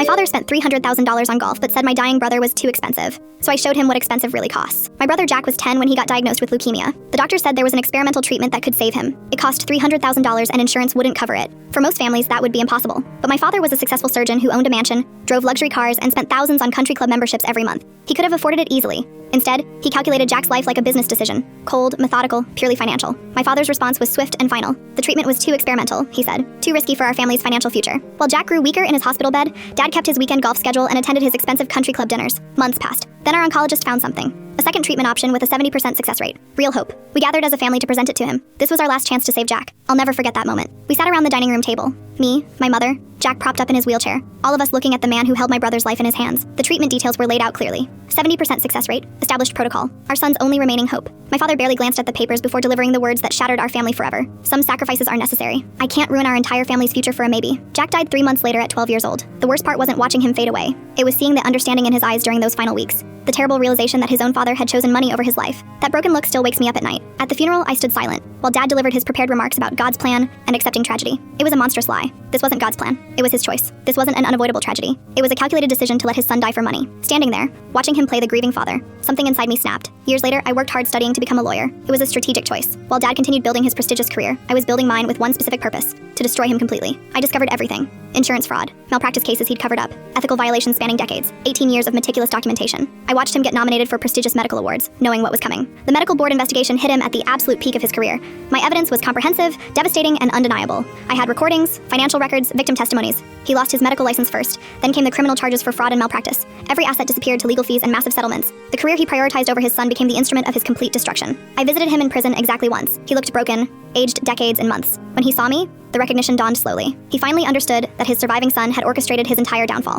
father spent $300,000 on golf but said my dying brother was too expensive. So I showed him what expensive really costs. My brother Jack was 10 when he got diagnosed with leukemia. The doctor said there was an experimental treatment that could save him. It cost $300,000 and insurance wouldn't cover it. For most families, that would be impossible. But my father was a successful surgeon who owned a mansion, drove luxury cars, and spent thousands on country club memberships every month. He could have afforded it easily. Instead, he calculated Jack's life like a business decision. Cold, methodical, purely financial. My father's response was swift and final. The treatment was too experimental, he said. Too risky for our family's financial future. While Jack grew weaker in his hospital bed, Dad kept his weekend golf schedule and attended his expensive country club dinners. Months passed. Then our oncologist found something. A second treatment option with a 70% success rate. Real hope. We gathered as a family to present it to him. This was our last chance to save Jack. I'll never forget that moment. We sat around the dining room table. Me, my mother, Jack propped up in his wheelchair. All of us looking at the man who held my brother's life in his hands. The treatment details were laid out clearly. 70% success rate. Established protocol. Our son's only remaining hope. My father barely glanced at the papers before delivering the words that shattered our family forever. Some sacrifices are necessary. I can't ruin our entire family's future for a maybe. Jack died 3 months later at 12 years old. The worst part wasn't watching him fade away. It was seeing the understanding in his eyes during those final weeks. The terrible realization that his own father had chosen money over his life. That broken look still wakes me up at night. At the funeral, I stood silent, while Dad delivered his prepared remarks about God's plan and accepting tragedy. It was a monstrous lie. This wasn't God's plan. It was his choice. This wasn't an unavoidable tragedy. It was a calculated decision to let his son die for money. Standing there, watching him play the grieving father, something inside me snapped. Years later, I worked hard studying to become a lawyer. It was a strategic choice. While Dad continued building his prestigious career, I was building mine with one specific purpose: to destroy him completely. I discovered everything. Insurance fraud, malpractice cases he'd covered up, ethical violations spanning decades, 18 years of meticulous documentation. I watched him get nominated for prestigious medical awards, knowing what was coming. The medical board investigation hit him at the absolute peak of his career. My evidence was comprehensive, devastating, and undeniable. I had recordings, financial records, victim testimonies. He lost his medical license first, then came the criminal charges for fraud and malpractice. Every asset disappeared to legal fees and massive settlements. The career he prioritized over his son became the instrument of his complete destruction. I visited him in prison exactly once. He looked broken, aged decades and months. When he saw me, the recognition dawned slowly. He finally understood that his surviving son had orchestrated his entire downfall.